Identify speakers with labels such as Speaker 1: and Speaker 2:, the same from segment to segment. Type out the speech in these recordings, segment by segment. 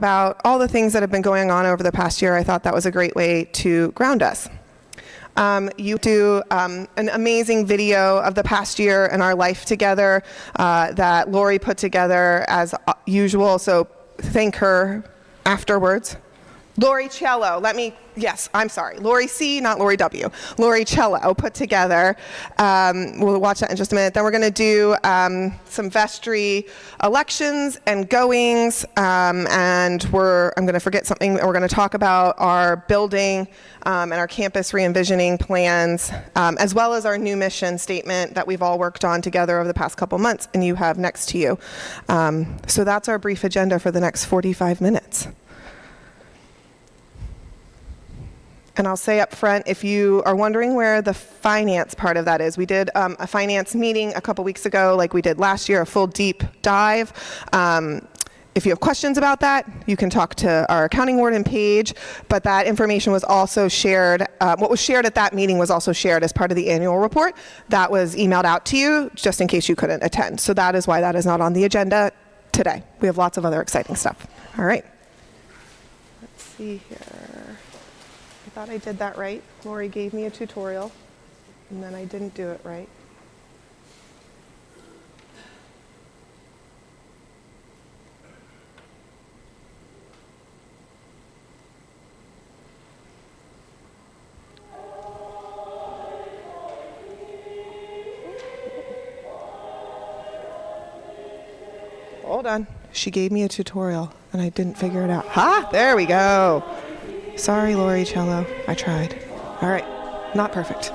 Speaker 1: about all the things that have been going on over the past year, I thought that was a great way to ground us. You do an amazing video of the past year and our life together that Lori put together as usual, so thank her afterwards. Lori Cello, I'm sorry, Lori C, not Lori W. Lori Cello put together. We'll watch that in just a minute. Then we're going to do some vestry elections and goings, and I'm going to forget something. We're going to talk about our building and our campus re-envisioning plans, as well as our new mission statement that we've all worked on together over the past couple months, and you have next to you. So that's our brief agenda for the next 45 minutes. And I'll say up front, if you are wondering where the finance part of that is, we did a finance meeting a couple weeks ago, like we did last year, a full deep dive. If you have questions about that, you can talk to our accounting warden, Paige, but that information was also shared, what was shared at that meeting was also shared as part of the annual report. That was emailed out to you, just in case you couldn't attend. So that is why that is not on the agenda today. We have lots of other exciting stuff. All right. Let's see here. I thought I did that right. Lori gave me a tutorial, and then I didn't do it right. Hold on. She gave me a tutorial, and I didn't figure it out. Ha! There we go. Sorry, Lori Cello. I tried. All right. Not perfect.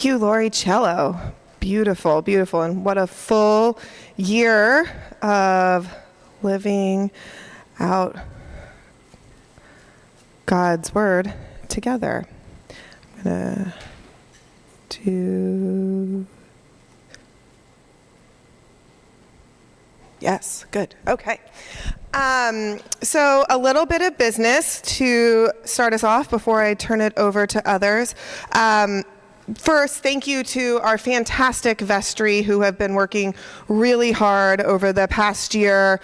Speaker 1: Thank you, Lori Cello. Beautiful, beautiful. And what a full year of living out God's word together. I'm going to do... Yes, good. Okay. So a little bit of business to start us off before I turn it over to others. First, thank you to our fantastic vestry who have been working really hard over the past year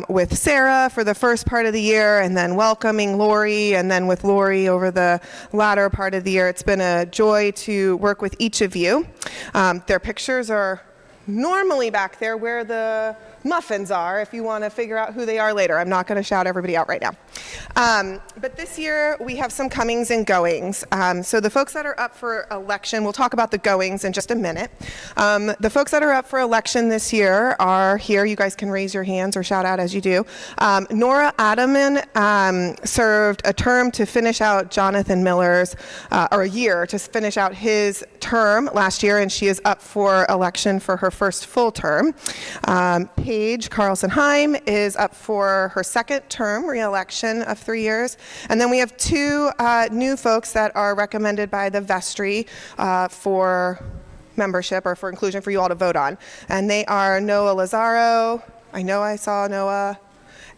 Speaker 1: with Sarah for the first part of the year, and then welcoming Lori, and then with Lori over the latter part of the year. It's been a joy to work with each of you. Their pictures are normally back there where the muffins are, if you want to figure out who they are later. I'm not going to shout everybody out right now. But this year, we have some comings and goings. So the folks that are up for election, we'll talk about the goings in just a minute. The folks that are up for election this year are here. You guys can raise your hands or shout out as you do. Nora Adaman served a term to finish out Jonathan Miller's, or a year to finish out his term last year, and she is up for election for her first full term. Paige Carlson-Heim is up for her second term, re-election of 3 years. And then we have two new folks that are recommended by the vestry for membership or for inclusion for you all to vote on. And they are Noah Lazaro, I know I saw Noah,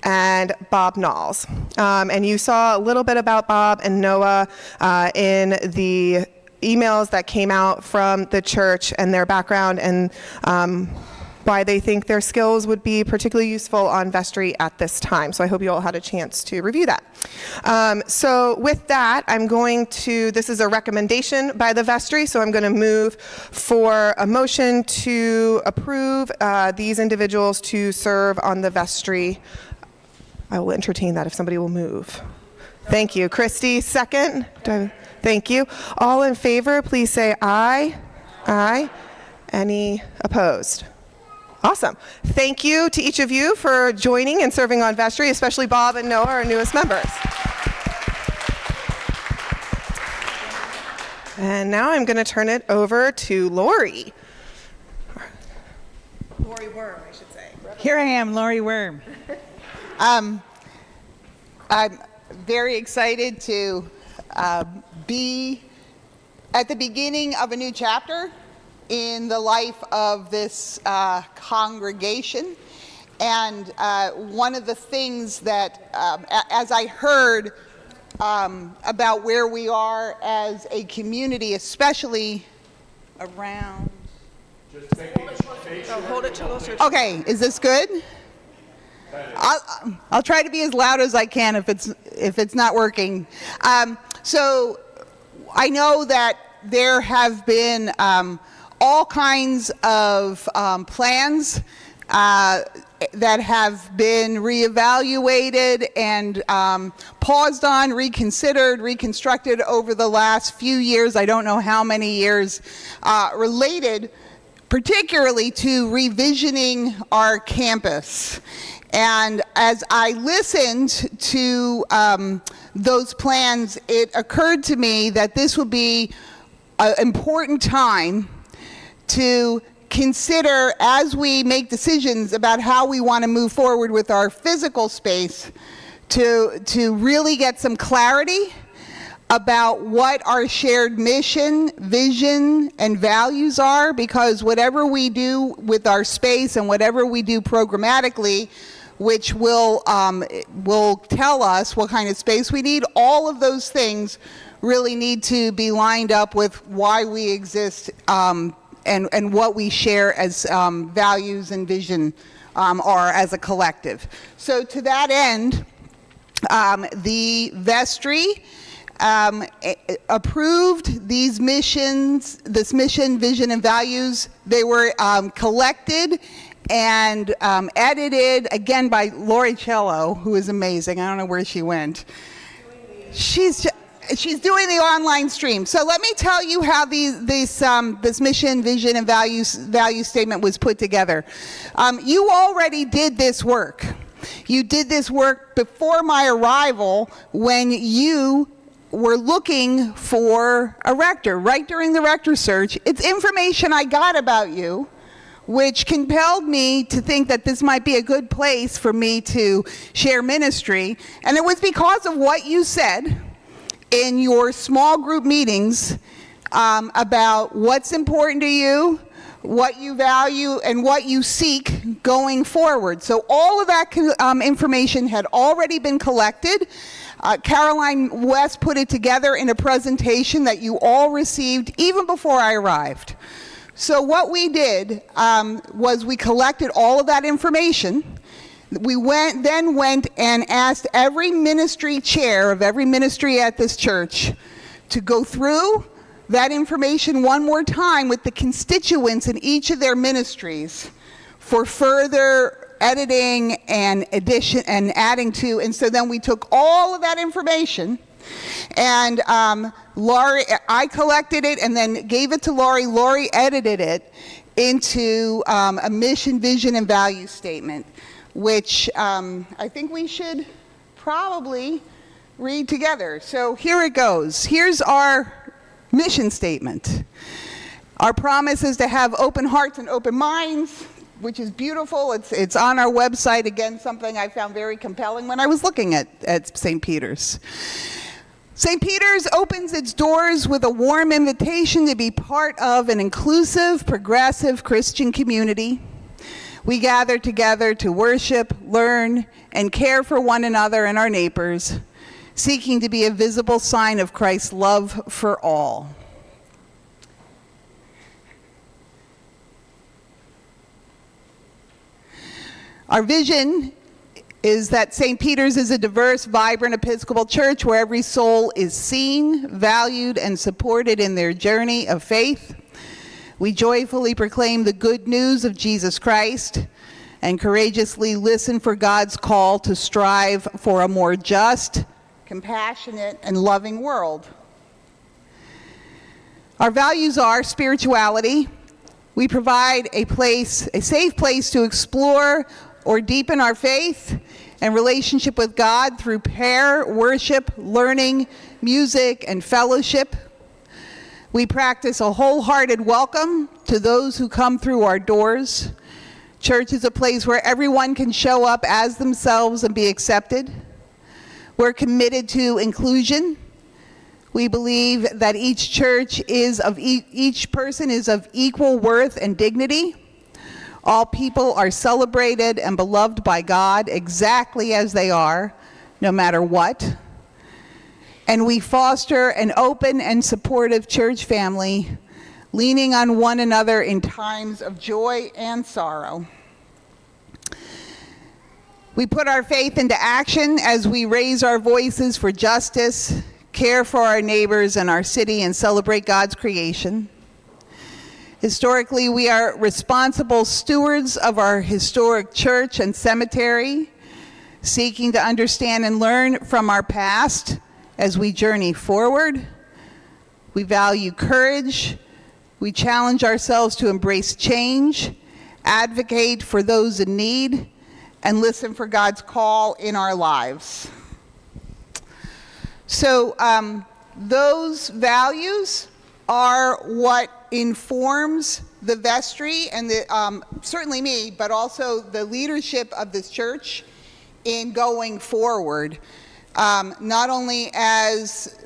Speaker 1: and Bob Knowles. And you saw a little bit about Bob and Noah in the emails that came out from the church and their background and why they think their skills would be particularly useful on vestry at this time. So I hope you all had a chance to review that. So with that, this is a recommendation by the vestry, so I'm going to move for a motion to approve these individuals to serve on the vestry. I will entertain that if somebody will move. Thank you. Christy, second. Thank you. All in favor, please say aye. Aye. Any opposed? Awesome. Thank you to each of you for joining and serving on vestry, especially Bob and Noah, our newest members. And now I'm going to turn it over to Lori. Lori Worm, I should say.
Speaker 2: Here I am, Lori Worm. I'm very excited to be at the beginning of a new chapter in the life of this congregation. And one of the things that, as I heard about where we are as a community, especially around...
Speaker 1: Hold it closer.
Speaker 2: Okay, is this good? I'll try to be as loud as I can if it's not working. So I know that there have been all kinds of plans that have been reevaluated and paused on, reconsidered, reconstructed over the last few years. I don't know how many years, related particularly to revisioning our campus. And as I listened to those plans, it occurred to me that this would be an important time to consider as we make decisions about how we want to move forward with our physical space to really get some clarity about what our shared mission, vision, and values are, because whatever we do with our space and whatever we do programmatically, which will tell us what kind of space we need, all of those things really need to be lined up with why we exist and what we share as values and vision are as a collective. So to that end, the vestry approved these missions, this mission, vision, and values. They were collected and edited, again, by Lori Cello, who is amazing. I don't know where she went. She's doing the online stream. So let me tell you how this mission, vision, and value statement was put together. You already did this work. You did this work before my arrival when you were looking for a rector, right during the rector search. It's information I got about you, which compelled me to think that this might be a good place for me to share ministry. And it was because of what you said in your small group meetings about what's important to you, what you value, and what you seek going forward. So all of that information had already been collected. Caroline West put it together in a presentation that you all received even before I arrived. So what we did was we collected all of that information. We then went and asked every ministry chair of every ministry at this church to go through that information one more time with the constituents in each of their ministries for further editing and addition and adding to. And so then we took all of that information, and Laurie, I collected it and then gave it to Laurie. Laurie edited it into a mission, vision, and value statement, which I think we should probably read together. So here it goes. Here's our mission statement. Our promise is to have open hearts and open minds, which is beautiful. It's on our website. Again, something I found very compelling when I was looking at St. Peter's. St. Peter's opens its doors with a warm invitation to be part of an inclusive, progressive Christian community. We gather together to worship, learn, and care for one another and our neighbors, seeking to be a visible sign of Christ's love for all. Our vision is that St. Peter's is a diverse, vibrant Episcopal church where every soul is seen, valued, and supported in their journey of faith. We joyfully proclaim the good news of Jesus Christ and courageously listen for God's call to strive for a more just, compassionate, and loving world. Our values are spirituality. We provide a safe place to explore or deepen our faith and relationship with God through prayer, worship, learning, music, and fellowship. We practice a wholehearted welcome to those who come through our doors. Church is a place where everyone can show up as themselves and be accepted. We're committed to inclusion. We believe that each person is of equal worth and dignity. All people are celebrated and beloved by God exactly as they are, no matter what. And we foster an open and supportive church family, leaning on one another in times of joy and sorrow. We put our faith into action as we raise our voices for justice, care for our neighbors and our city, and celebrate God's creation. Historically, we are responsible stewards of our historic church and cemetery, seeking to understand and learn from our past as we journey forward. We value courage. We challenge ourselves to embrace change, advocate for those in need, and listen for God's call in our lives. So those values are what informs the vestry and certainly me, but also the leadership of this church in going forward, not only as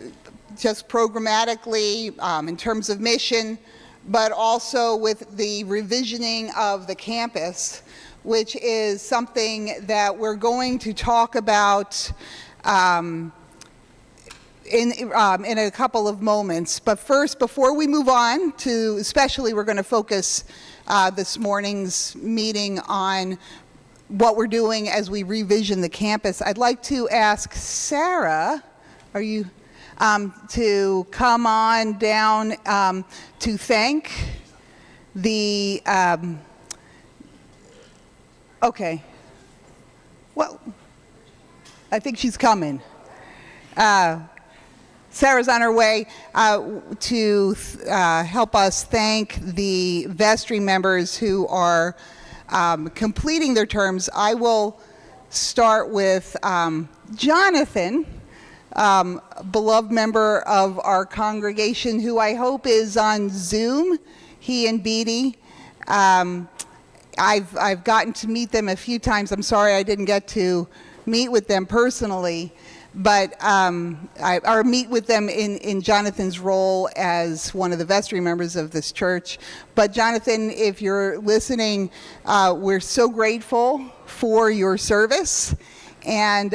Speaker 2: just programmatically in terms of mission, but also with the revisioning of the campus, which is something that we're going to talk about in a couple of moments. But first, before we move on to, especially we're going to focus this morning's meeting on what we're doing as we revision the campus, I'd like to ask Sarah, are you, to come on down to thank the, okay, well, I think she's coming. Sarah's on her way to help us thank the vestry members who are completing their terms. I will start with Jonathan, beloved member of our congregation, who I hope is on Zoom. He and Beatty. I've gotten to meet them a few times. I'm sorry I didn't get to meet with them personally. or meet with them in Jonathan's role as one of the vestry members of this church. But Jonathan, if you're listening, we're so grateful for your service. And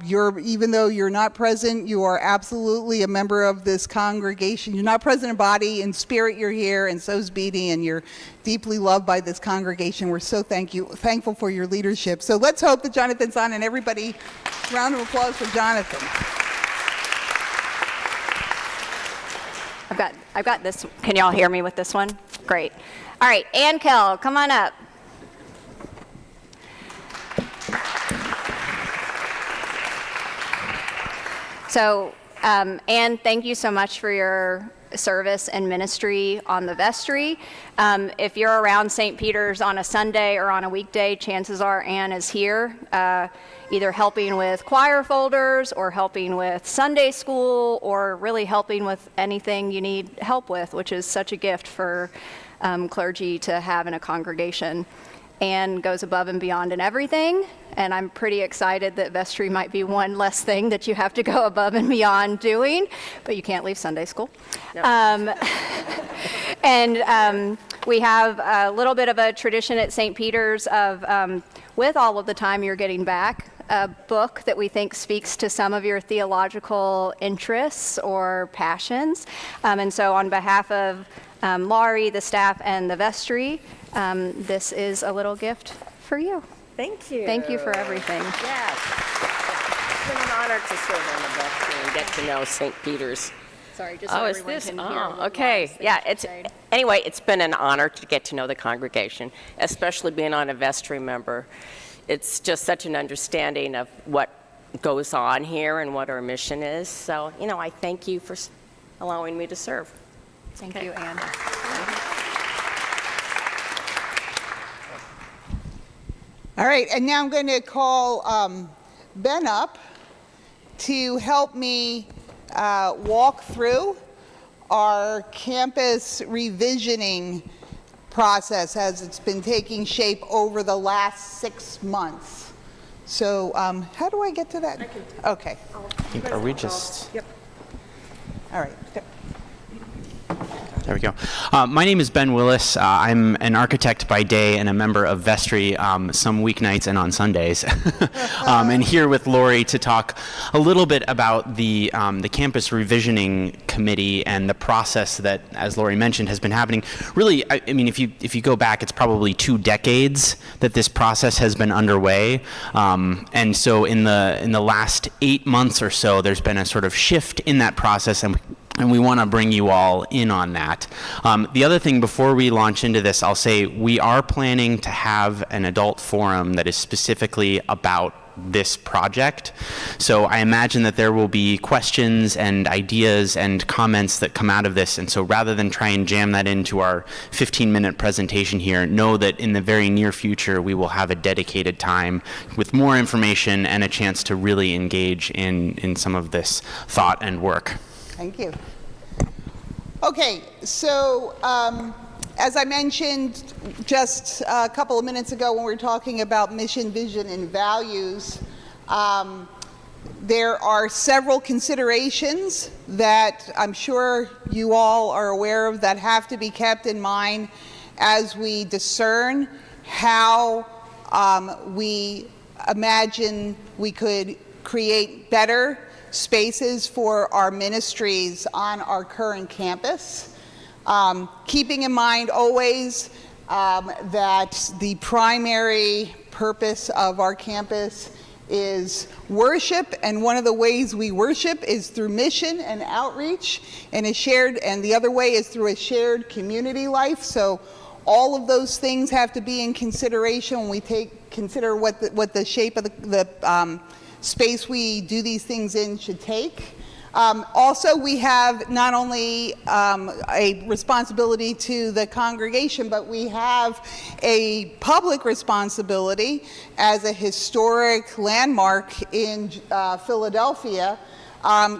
Speaker 2: even though you're not present, you are absolutely a member of this congregation. You're not present in body, in spirit you're here, and so's Beatty, and you're deeply loved by this congregation. We're so thankful for your leadership. So let's hope that Jonathan's on, and everybody, round of applause for Jonathan.
Speaker 3: I've got this. Can y'all hear me with this one? Great. All right, Ann Kell, come on up. So, Ann, thank you so much for your service and ministry on the vestry. If you're around St. Peter's on a Sunday or on a weekday, chances are Ann is here, either helping with choir folders or helping with Sunday school or really helping with anything you need help with, which is such a gift for clergy to have in a congregation. Ann goes above and beyond in everything, and I'm pretty excited that vestry might be one less thing that you have to go above and beyond doing, but you can't leave Sunday school. No. We have a little bit of a tradition at St. Peter's of, with all of the time you're getting back, a book that we think speaks to some of your theological interests or passions. And so on behalf of Laurie, the staff, and the vestry, this is a little gift for you.
Speaker 4: Thank you.
Speaker 3: Thank you for everything.
Speaker 4: Yes. It's been an honor to serve on the vestry and get to know St. Peter's.
Speaker 3: Sorry, just so everyone can hear.
Speaker 4: Oh, okay. Yeah, anyway, it's been an honor to get to know the congregation, especially being on a vestry member. It's just such an understanding of what goes on here and what our mission is. So, I thank you for allowing me to serve.
Speaker 3: Thank you, Ann.
Speaker 2: All right, and now I'm going to call Ben up to help me walk through our campus revisioning process as it's been taking shape over the last 6 months. So how do I get to that? Okay.
Speaker 5: Are we just...
Speaker 4: Yep.
Speaker 2: All right.
Speaker 5: There we go. My name is Ben Willis. I'm an architect by day and a member of vestry some weeknights and on Sundays. And here with Lori to talk a little bit about the campus revisioning committee and the process that, as Lori mentioned, has been happening. Really, I mean, if you go back, it's probably 2 decades that this process has been underway. And so in the last 8 months or so, there's been a sort of shift in that process, and we want to bring you all in on that. The other thing, before we launch into this, I'll say we are planning to have an adult forum that is specifically about this project. So I imagine that there will be questions and ideas and comments that come out of this. And so rather than try and jam that into our 15-minute presentation here, know that in the very near future, we will have a dedicated time with more information and a chance to really engage in some of this thought and work.
Speaker 2: Thank you. Okay, so as I mentioned just a couple of minutes ago when we were talking about mission, vision, and values, there are several considerations that I'm sure you all are aware of that have to be kept in mind as we discern how we imagine we could create better spaces for our ministries on our current campus. Keeping in mind always that the primary purpose of our campus is worship, and one of the ways we worship is through mission and outreach, and the other way is through a shared community life. So all of those things have to be in consideration when we consider what the shape of the space we do these things in should take. Also, we have not only a responsibility to the congregation, but we have a public responsibility as a historic landmark in Philadelphia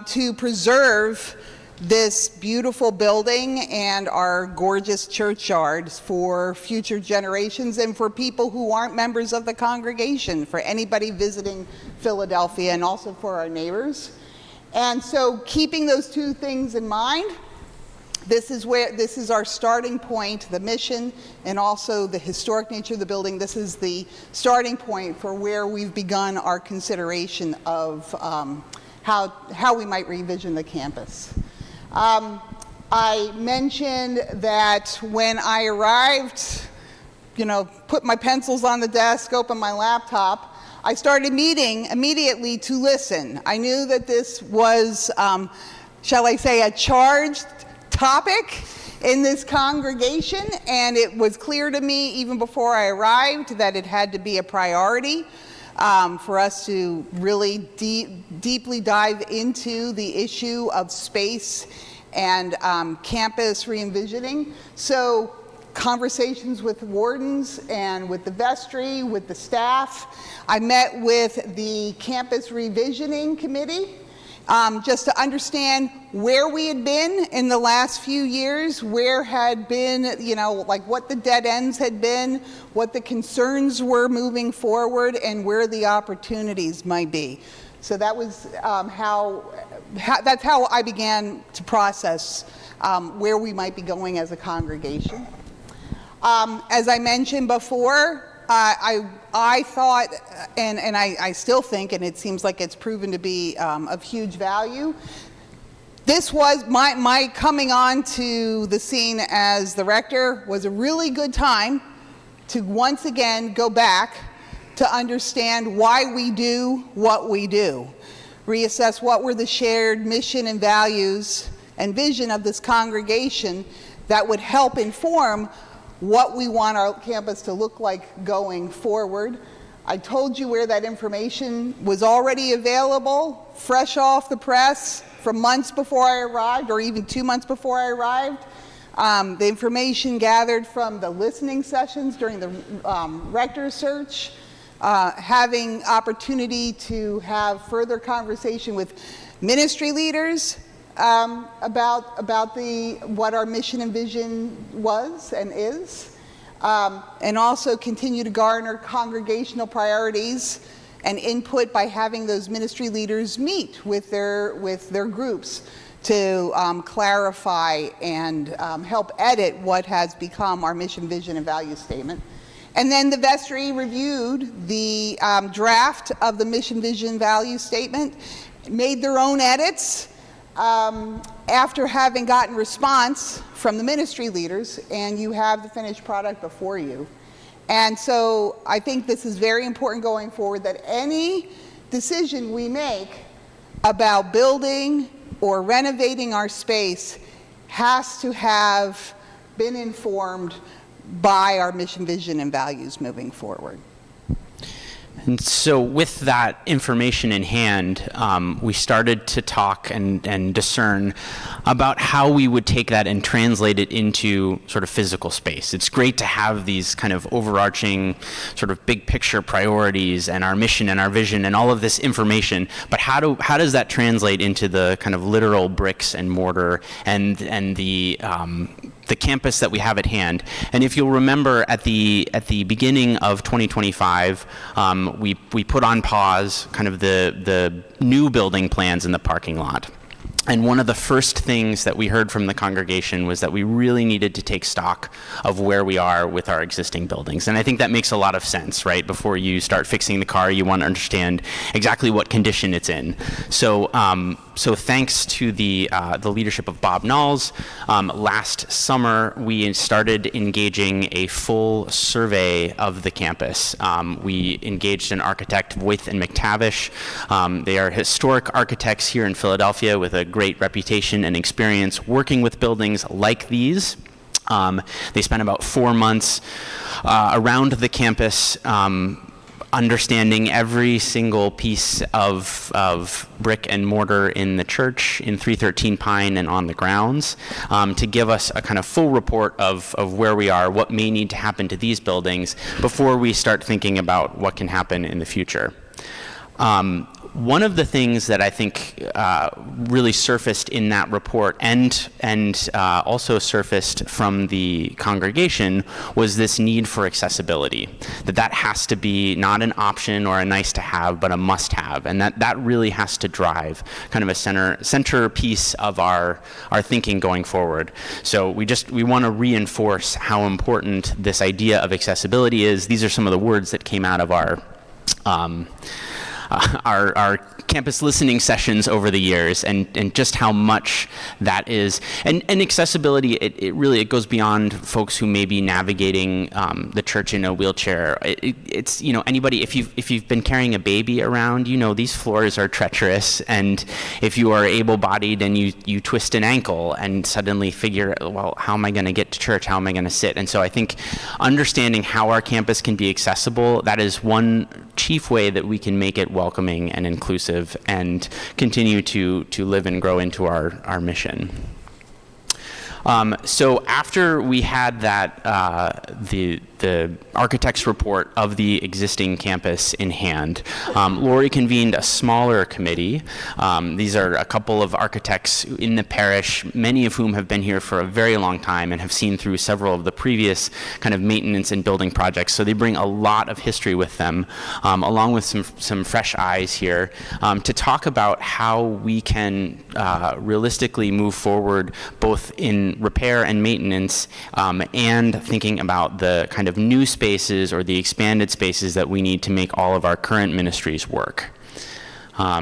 Speaker 2: to preserve this beautiful building and our gorgeous churchyard for future generations and for people who aren't members of the congregation, for anybody visiting Philadelphia, and also for our neighbors. And so keeping those two things in mind, this is our starting point, the mission and also the historic nature of the building. This is the starting point for where we've begun our consideration of how we might revision the campus. I mentioned that when I arrived, put my pencils on the desk, opened my laptop, I started meeting immediately to listen. I knew that this was, shall I say, a charged topic in this congregation, and it was clear to me even before I arrived that it had to be a priority for us to really deeply dive into the issue of space and campus re-envisioning. So conversations with wardens and with the vestry, with the staff. I met with the campus revisioning committee just to understand where we had been in the last few years, where had been, like what the dead ends had been, what the concerns were moving forward, and where the opportunities might be. So that was that's how I began to process where we might be going as a congregation. As I mentioned before, I thought, and I still think, and it seems like it's proven to be of huge value, this was my coming on to the scene as the rector was a really good time to once again go back to understand why we do what we do, reassess what were the shared mission and values and vision of this congregation that would help inform what we want our campus to look like going forward. I told you where that information was already available, fresh off the press from months before I arrived, or even 2 months before I arrived. The information gathered from the listening sessions during the rector's search, having opportunity to have further conversation with ministry leaders about what our mission and vision was and is, and also continue to garner congregational priorities and input by having those ministry leaders meet with their groups to clarify and help edit what has become our mission, vision, and value statement. And then the vestry reviewed the draft of the mission, vision, value statement, made their own edits after having gotten response from the ministry leaders, and you have the finished product before you. And so I think this is very important going forward, that any decision we make about building or renovating our space has to have been informed by our mission, vision, and values moving forward.
Speaker 5: And so with that information in hand, we started to talk and discern about how we would take that and translate it into sort of physical space. It's great to have these kind of overarching sort of big picture priorities and our mission and our vision and all of this information, but how does that translate into the kind of literal bricks and mortar and the campus that we have at hand? And if you'll remember, at the beginning of 2025, we put on pause kind of the new building plans in the parking lot. And one of the first things that we heard from the congregation was that we really needed to take stock of where we are with our existing buildings. And I think that makes a lot of sense, right? Before you start fixing the car, you want to understand exactly what condition it's in. So thanks to the leadership of Bob Knowles, last summer we started engaging a full survey of the campus. We engaged an architect, Voith and McTavish. They are historic architects here in Philadelphia with a great reputation and experience working with buildings like these. They spent about 4 months around the campus, understanding every single piece of brick and mortar in the church, in 313 Pine and on the grounds, to give us a kind of full report of where we are, what may need to happen to these buildings before we start thinking about what can happen in the future. One of the things that I think really surfaced in that report and also surfaced from the congregation was this need for accessibility, that has to be not an option or a nice to have, but a must have, and that really has to drive kind of a centerpiece of our thinking going forward. So we want to reinforce how important this idea of accessibility is. These are some of the words that came out of our campus listening sessions over the years, and just how much that is. And accessibility, it really goes beyond folks who may be navigating the church in a wheelchair. It's, anybody, if you've been carrying a baby around, these floors are treacherous, and if you are able-bodied and you twist an ankle and suddenly figure, well, how am I going to get to church? How am I going to sit? And so I think understanding how our campus can be accessible, that is one chief way that we can make it welcoming and inclusive and continue to live and grow into our mission. So after we had that, the architect's report of the existing campus in hand, Lori convened a smaller committee. These are a couple of architects in the parish, many of whom have been here for a very long time and have seen through several of the previous kind of maintenance and building projects. So they bring a lot of history with them, along with some fresh eyes here, to talk about how we can realistically move forward both in repair and maintenance, and thinking about the kind of new spaces or the expanded spaces that we need to make all of our current ministries work.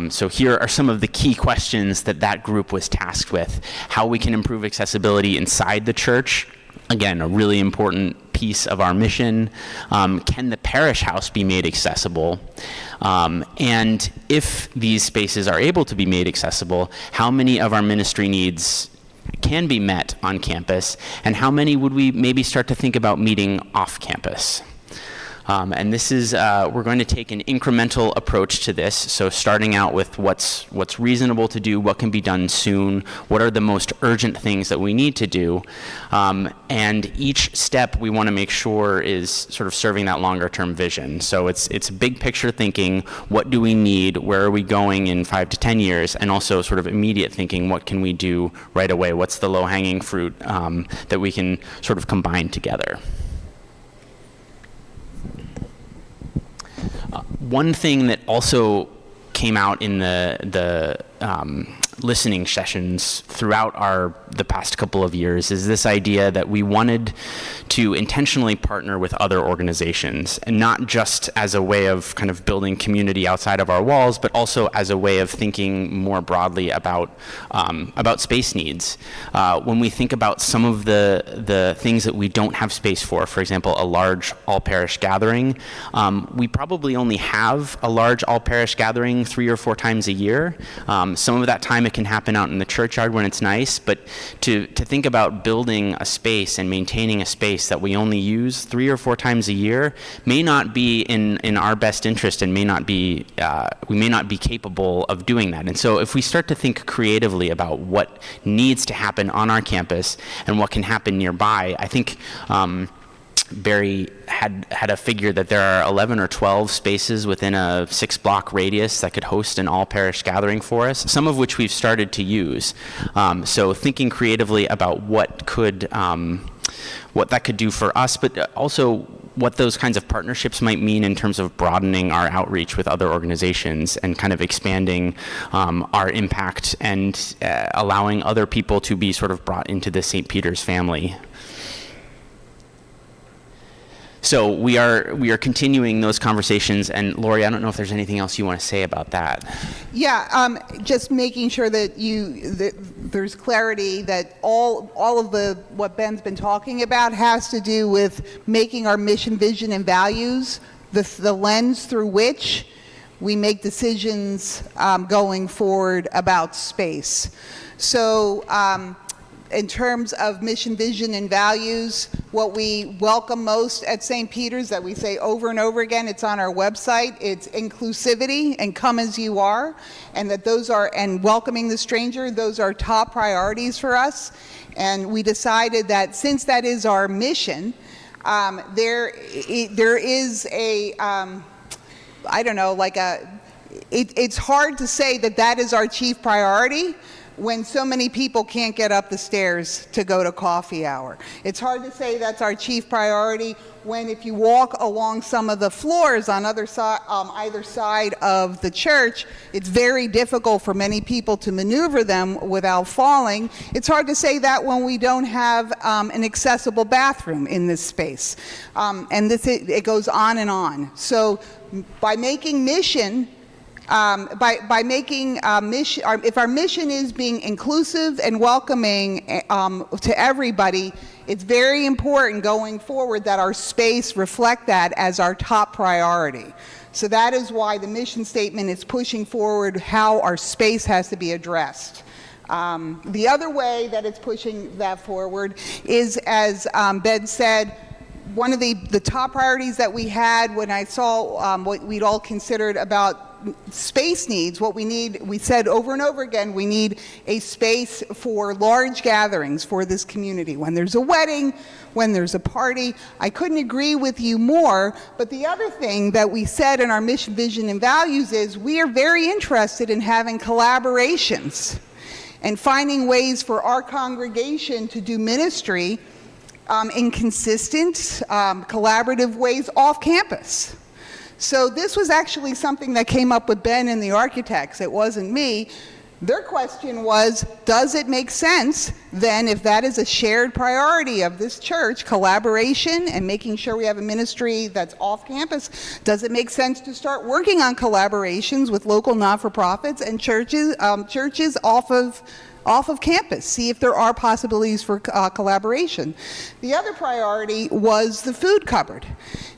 Speaker 5: So here are some of the key questions that group was tasked with. How we can improve accessibility inside the church. Again, a really important piece of our mission. Can the parish house be made accessible? And if these spaces are able to be made accessible, how many of our ministry needs can be met on campus, and how many would we maybe start to think about meeting off campus? And this is, we're going to take an incremental approach to this. So starting out with what's reasonable to do, what can be done soon, what are the most urgent things that we need to do. And each step we want to make sure is sort of serving that longer term vision. So it's big picture thinking, what do we need, where are we going in 5 to 10 years, and also sort of immediate thinking, what can we do right away, what's the low hanging fruit that we can sort of combine together. One thing that also came out in the listening sessions throughout the past couple of years is this idea that we wanted to intentionally partner with other organizations, and not just as a way of kind of building community outside of our walls, but also as a way of thinking more broadly about space needs. When we think about some of the things that we don't have space for example, a large all-parish gathering, we probably only have a large all-parish gathering 3 or 4 times a year. Some of that time it can happen out in the churchyard when it's nice, but to think about building a space and maintaining a space that we only use 3 or 4 times a year may not be in our best interest, and we may not be capable of doing that. And so if we start to think creatively about what needs to happen on our campus and what can happen nearby, I think Barry had a figure that there are 11 or 12 spaces within a 6-block radius that could host an all-parish gathering for us, some of which we've started to use. So thinking creatively about what that could do for us, but also what those kinds of partnerships might mean in terms of broadening our outreach with other organizations and kind of expanding our impact and allowing other people to be sort of brought into the St. Peter's family. So we are continuing those conversations, and Lori, I don't know if there's anything else you want to say about that.
Speaker 2: Yeah, just making sure that there's clarity that all of what Ben's been talking about has to do with making our mission, vision, and values the lens through which we make decisions going forward about space. So in terms of mission, vision, and values, what we welcome most at St. Peter's, that we say over and over again, it's on our website, it's inclusivity and come as you are, and and welcoming the stranger, those are top priorities for us. And we decided that since that is our mission, there is a, it's hard to say that that is our chief priority when so many people can't get up the stairs to go to coffee hour. It's hard to say that's our chief priority when, if you walk along some of the floors on either side of the church, it's very difficult for many people to maneuver them without falling. It's hard to say that when we don't have an accessible bathroom in this space. And it goes on and on. So by making mission, if our mission is being inclusive and welcoming to everybody, it's very important going forward that our space reflect that as our top priority. So that is why the mission statement is pushing forward how our space has to be addressed. The other way that it's pushing that forward is, as Ben said, one of the top priorities that we had when I saw what we'd all considered about space needs, what we need, we said over and over again, we need a space for large gatherings for this community. When there's a wedding, when there's a party, I couldn't agree with you more. But the other thing that we said in our mission, vision, and values is we are very interested in having collaborations and finding ways for our congregation to do ministry in consistent, collaborative ways off campus. So this was actually something that came up with Ben and the architects. It wasn't me. Their question was, does it make sense then, if that is a shared priority of this church, collaboration and making sure we have a ministry that's off campus, does it make sense to start working on collaborations with local not-for-profits and churches off of campus, see if there are possibilities for collaboration. The other priority was the food cupboard.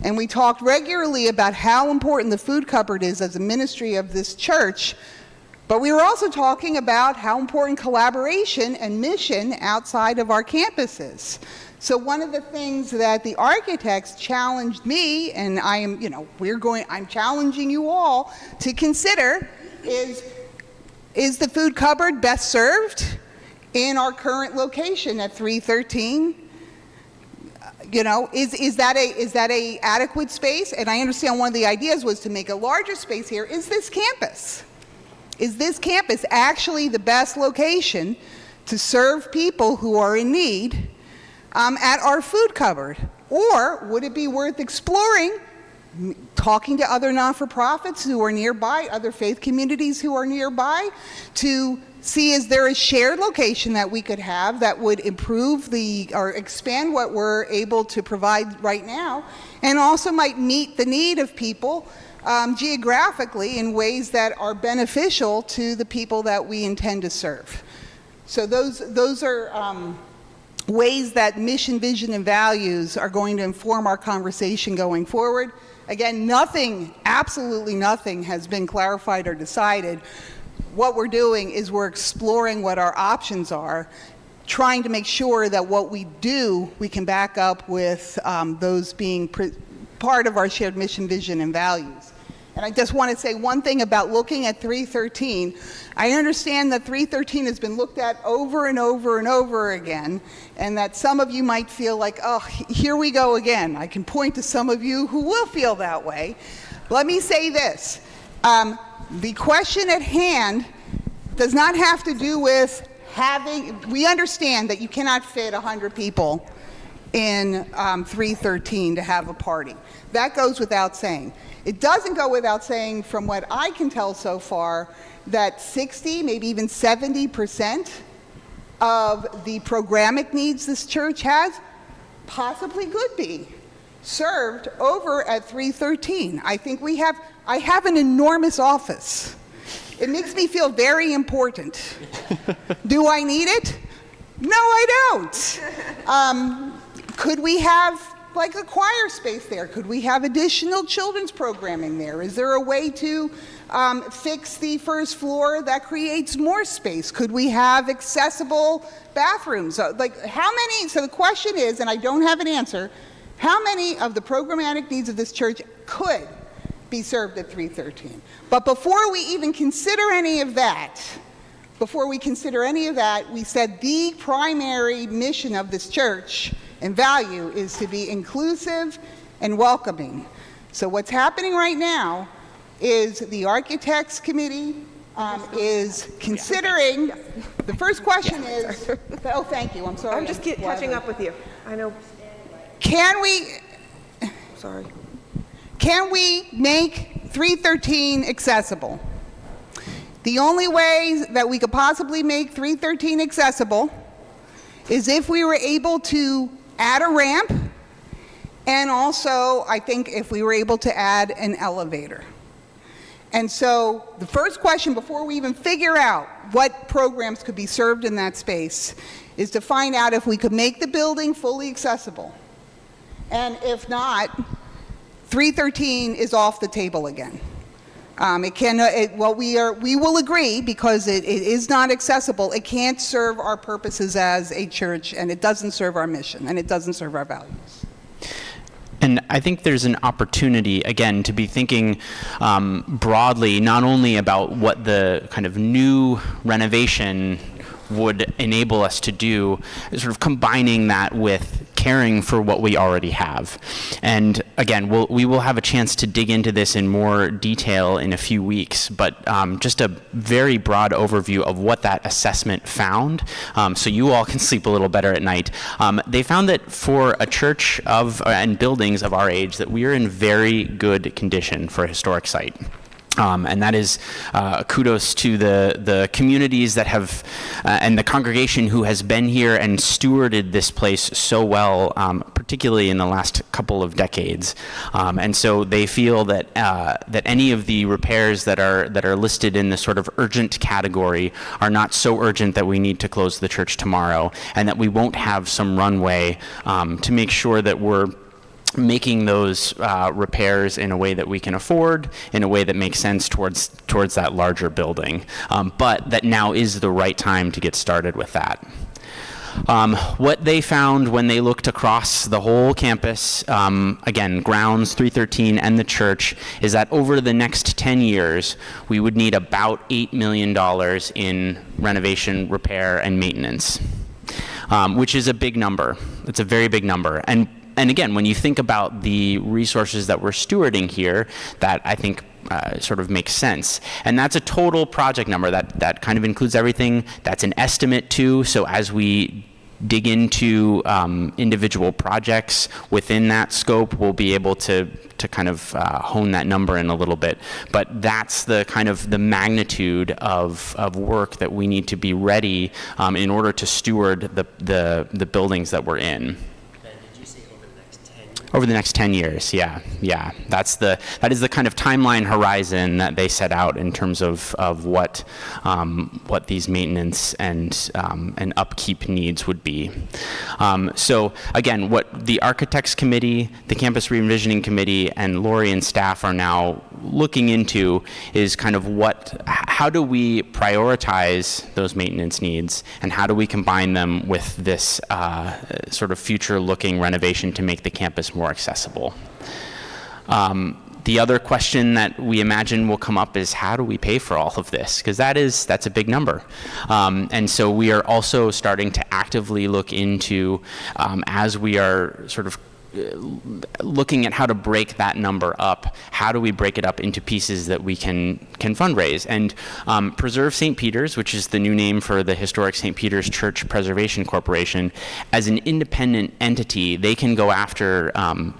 Speaker 2: And we talked regularly about how important the food cupboard is as a ministry of this church, but we were also talking about how important collaboration and mission outside of our campuses. So one of the things that the architects challenged me, and I'm challenging you all to consider is the food cupboard best served in our current location at 313? Is that a adequate space? And I understand one of the ideas was to make a larger space here. Is this campus actually the best location to serve people who are in need at our food cupboard? Or would it be worth exploring, talking to other not-for-profits who are nearby, other faith communities who are nearby, to see, is there a shared location that we could have that would improve or expand what we're able to provide right now, and also might meet the need of people geographically in ways that are beneficial to the people that we intend to serve. So those are ways that mission, vision, and values are going to inform our conversation going forward. Again, absolutely nothing has been clarified or decided. What we're doing is we're exploring what our options are, trying to make sure that what we do, we can back up with those being part of our shared mission, vision, and values. And I just want to say one thing about looking at 313. I understand that 313 has been looked at over and over and over again, and that some of you might feel like, oh, here we go again. I can point to some of you who will feel that way. Let me say this. The question at hand does not have to do with we understand that you cannot fit 100 people in 313 to have a party. That goes without saying. It doesn't go without saying, from what I can tell so far, that 60, maybe even 70% of the programmatic needs this church has possibly could be served over at 313. I have an enormous office. It makes me feel very important. Do I need it? No, I don't. Could we have like a choir space there? Could we have additional children's programming there? Is there a way to fix the first floor that creates more space? Could we have accessible bathrooms? So the question is, and I don't have an answer, how many of the programmatic needs of this church could be served at 313? But before we even consider any of that, we said the primary mission of this church and value is to be inclusive and welcoming. So what's happening right now is the Architects Committee is considering, the first question is, oh, thank you, I'm sorry.
Speaker 1: I'm just catching up with you. I know.
Speaker 2: Can we make 313 accessible? The only way that we could possibly make 313 accessible is if we were able to add a ramp, and also, I think, if we were able to add an elevator. And so the first question, before we even figure out what programs could be served in that space, is to find out if we could make the building fully accessible. And if not, 313 is off the table again. We will agree, because it is not accessible. It can't serve our purposes as a church, and it doesn't serve our mission, and it doesn't serve our values.
Speaker 5: And I think there's an opportunity, again, to be thinking broadly, not only about what the kind of new renovation would enable us to do, sort of combining that with caring for what we already have. And again, we will have a chance to dig into this in more detail in a few weeks, but just a very broad overview of what that assessment found, so you all can sleep a little better at night. They found that for a church and buildings of our age, that we are in very good condition for a historic site. And that is kudos to the communities that have, and the congregation who has been here and stewarded this place so well, particularly in the last couple of decades. And so they feel that that any of the repairs that are listed in the sort of urgent category are not so urgent that we need to close the church tomorrow, and that we won't have some runway to make sure that we're making those repairs in a way that we can afford, in a way that makes sense towards that larger building. But that now is the right time to get started with that. What they found when they looked across the whole campus, again, grounds, 313, and the church, is that over the next 10 years, we would need about $8 million in renovation, repair, and maintenance, which is a big number. It's a very big number. And again, when you think about the resources that we're stewarding here, that I think sort of makes sense. And that's a total project number. That kind of includes everything. That's an estimate too. So as we dig into individual projects within that scope, we'll be able to kind of hone that number in a little bit. But that's the kind of the magnitude of work that we need to be ready in order to steward the buildings that we're in. Over the next 10 years, yeah. That is the kind of timeline horizon that they set out in terms of what these maintenance and upkeep needs would be. So again, what the Architects Committee, the Campus Re-envisioning Committee, and Lori and staff are now looking into is kind of how do we prioritize those maintenance needs, and how do we combine them with this sort of future-looking renovation to make the campus more accessible. The other question that we imagine will come up is, how do we pay for all of this? Because that's a big number. And so we are also starting to actively look into, as we are sort of looking at how to break that number up, how do we break it up into pieces that we can fundraise? And Preserve St. Peter's, which is the new name for the Historic St. Peter's Church Preservation Corporation, as an independent entity, they can go after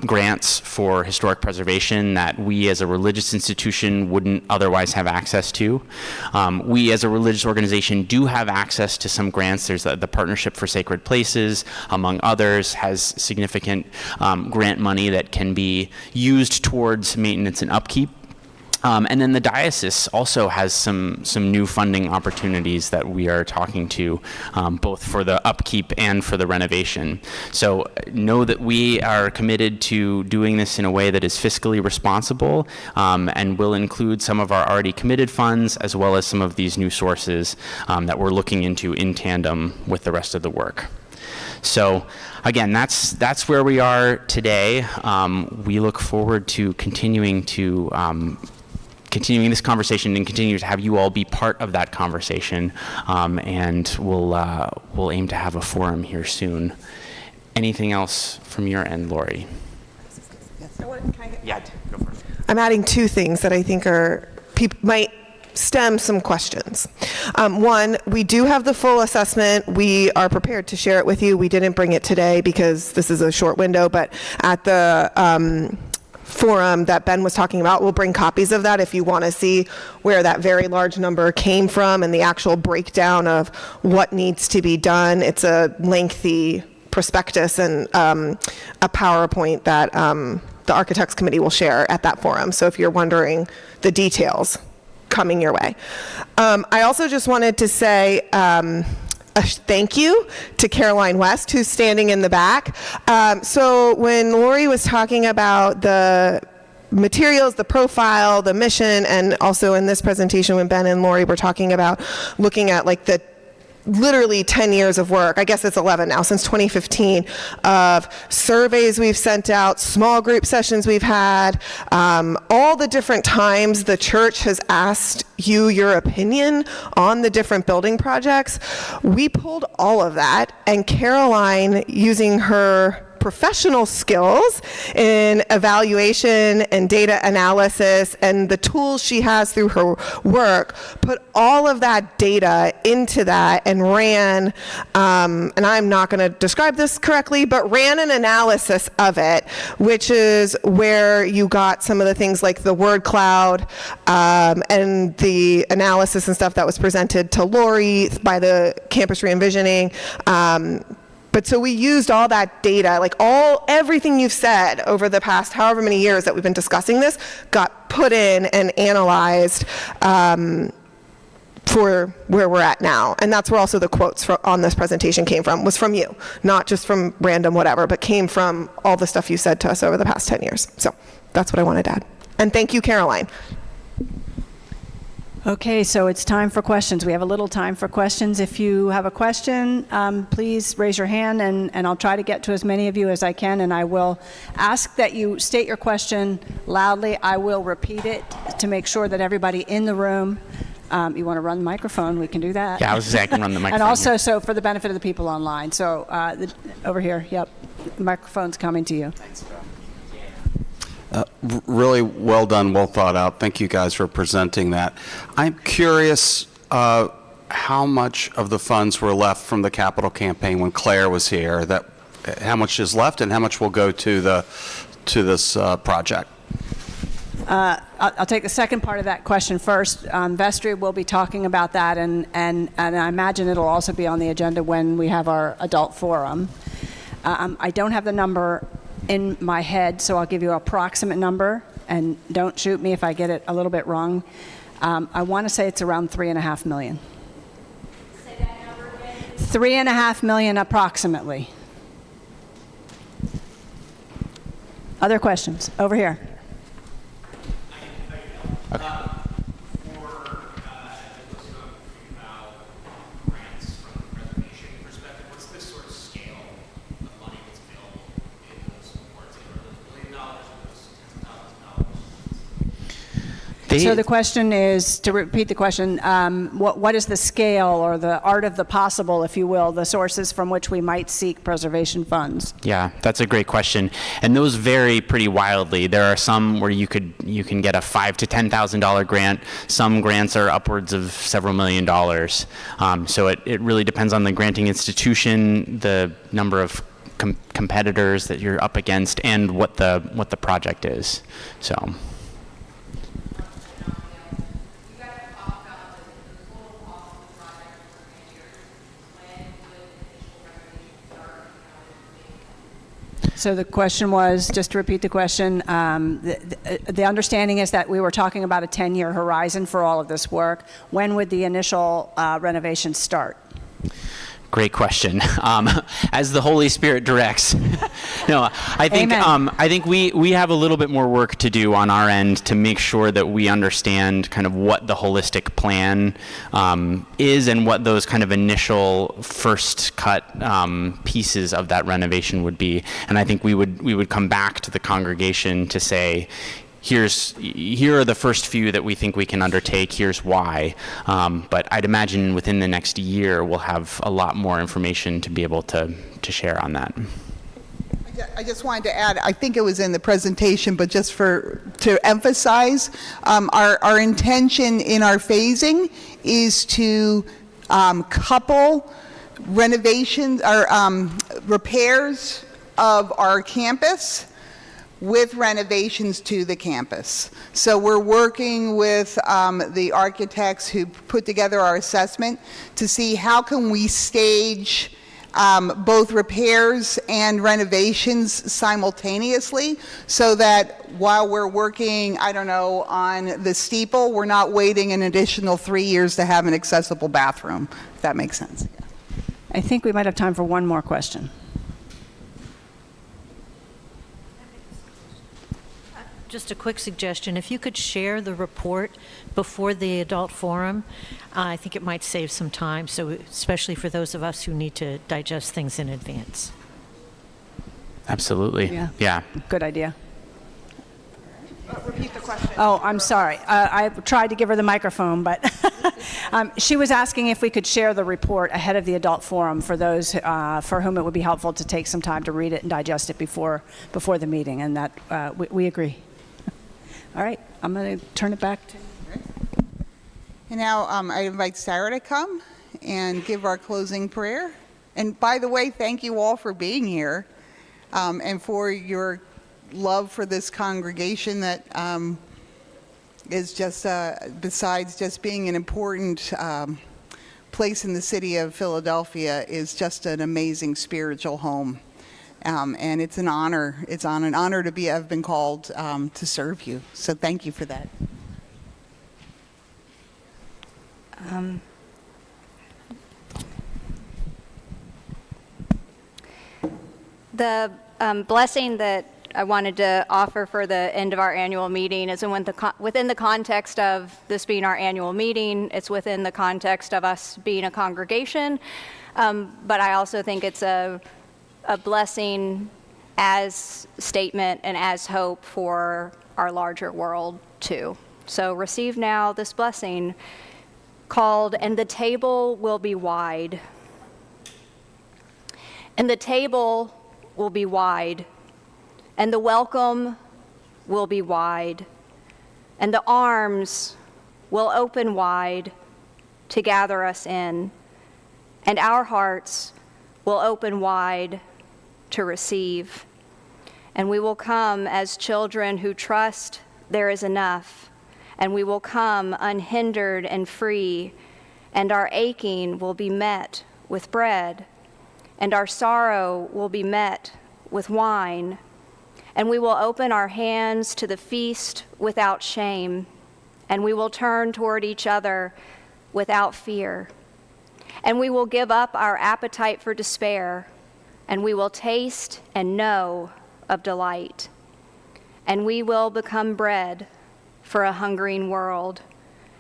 Speaker 5: grants for historic preservation that we as a religious institution wouldn't otherwise have access to. We as a religious organization do have access to some grants. There's the Partnership for Sacred Places, among others, has significant grant money that can be used towards maintenance and upkeep. And then the diocese also has some new funding opportunities that we are talking to, both for the upkeep and for the renovation. So know that we are committed to doing this in a way that is fiscally responsible, and will include some of our already committed funds, as well as some of these new sources that we're looking into in tandem with the rest of the work. So again, that's where we are today. We look forward to continuing this conversation and continue to have you all be part of that conversation. And we'll aim to have a forum here soon. Anything else from your end, Lori?
Speaker 1: Yeah, go for it. I'm adding two things that I think are might stem some questions. One, we do have the full assessment. We are prepared to share it with you. We didn't bring it today because this is a short window, but at the forum that Ben was talking about, we'll bring copies of that if you want to see where that very large number came from and the actual breakdown of what needs to be done. It's a lengthy prospectus and a PowerPoint that the Architects Committee will share at that forum. So if you're wondering the details, coming your way. I also just wanted to say a thank you to Caroline West, who's standing in the back. So when Lori was talking about the materials, the profile, the mission, and also in this presentation when Ben and Lori were talking about looking at like the literally 10 years of work, I guess it's 11 now, since 2015, of surveys we've sent out, small group sessions we've had, all the different times the church has asked you your opinion on the different building projects. We pulled all of that, and Caroline, using her professional skills in evaluation and data analysis and the tools she has through her work, put all of that data into that and ran, and I'm not going to describe this correctly, but ran an analysis of it, which is where you got some of the things like the word cloud and the analysis and stuff that was presented to Lori by the Campus Re-envisioning. But so we used all that data, like everything you've said over the past however many years that we've been discussing this, got put in and analyzed for where we're at now. And that's where also the quotes on this presentation came from, was from you, not just from random whatever, but came from all the stuff you said to us over the past 10 years. So that's what I wanted to add. And thank you, Caroline.
Speaker 6: Okay, so it's time for questions. We have a little time for questions. If you have a question, please raise your hand, and I'll try to get to as many of you as I can, and I will ask that you state your question loudly. I will repeat it to make sure that everybody in the room, you want to run the microphone, we can do that.
Speaker 5: Yeah, I was saying I can run the microphone.
Speaker 6: And also,
Speaker 5: here.
Speaker 6: so for the benefit of the people online. So over here, yep, the microphone's coming to you.
Speaker 5: Thanks.
Speaker 7: Really well done, well thought out. Thank you guys for presenting that. I'm curious how much of the funds were left from the capital campaign when Claire was here. How much is left, and how much will go to this project?
Speaker 6: I'll take the second part of that question first. Vestry will be talking about that, and I imagine it'll also be on the agenda when we have our adult forum. I don't have the number in my head, so I'll give you an approximate number, and don't shoot me if I get it a little bit wrong. I want to say it's around $3.5 million.
Speaker 3: Say that number again.
Speaker 6: $3.5 million approximately. Other questions? Over here.
Speaker 5: Okay.
Speaker 6: So the question is, to repeat the question, what is the scale or the art of the possible, if you will, the sources from which we might seek preservation funds?
Speaker 5: Yeah, that's a great question, and those vary pretty wildly. There are some where you can get a $5,000 to $10,000 grant. Some grants are upwards of several $1 million. So it really depends on the granting institution, the number of competitors that you're up against, and what the project is. So.
Speaker 6: So the question was, just to repeat the question, the understanding is that we were talking about a 10-year horizon for all of this work. When would the initial renovation start?
Speaker 5: Great question. As the Holy Spirit directs. No, I think we have a little bit more work to do on our end to make sure that we understand kind of what the holistic plan is and what those kind of initial first cut pieces of that renovation would be. And I think we would come back to the congregation to say, here are the first few that we think we can undertake, here's why. But I'd imagine within the next year we'll have a lot more information to be able to share on that.
Speaker 2: I just wanted to add, I think it was in the presentation, but just to emphasize, our intention in our phasing is to couple renovations or repairs of our campus with renovations to the campus. So we're working with the architects who put together our assessment to see how can we stage both repairs and renovations simultaneously, so that while we're working, I don't know, on the steeple, we're not waiting an additional 3 years to have an accessible bathroom, if that makes sense.
Speaker 6: I think we might have time for one more question.
Speaker 8: Just a quick suggestion, if you could share the report before the adult forum, I think it might save some time, so especially for those of us who need to digest things in advance.
Speaker 5: Absolutely. Yeah.
Speaker 6: Good idea.
Speaker 1: Repeat the question.
Speaker 6: Oh, I'm sorry. I tried to give her the microphone, but she was asking if we could share the report ahead of the adult forum for those for whom it would be helpful to take some time to read it and digest it before the meeting, and that we agree. All right, I'm going to turn it back to...
Speaker 2: And now I invite Sarah to come and give our closing prayer. And by the way, thank you all for being here and for your love for this congregation that is just, besides just being an important place in the city of Philadelphia, is just an amazing spiritual home. And it's an honor. It's an honor to have been called to serve you. So thank you for that.
Speaker 3: The blessing that I wanted to offer for the end of our annual meeting is within the context of this being our annual meeting. It's within the context of us being a congregation. But I also think it's a blessing as statement and as hope for our larger world too. So receive now this blessing called, "And the table will be wide." And the table will be wide, and the welcome will be wide, and the arms will open wide to gather us in, and our hearts will open wide to receive. And we will come as children who trust there is enough, and we will come unhindered and free, and our aching will be met with bread, and our sorrow will be met with wine, and we will open our hands to the feast without shame, and we will turn toward each other without fear, and we will give up our appetite for despair, and we will taste and know of delight, and we will become bread for a hungering world,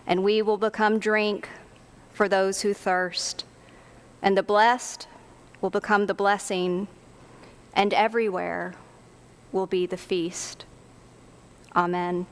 Speaker 3: and we will become drink for those who thirst, and the blessed will become the blessing, and everywhere will be the feast. Amen.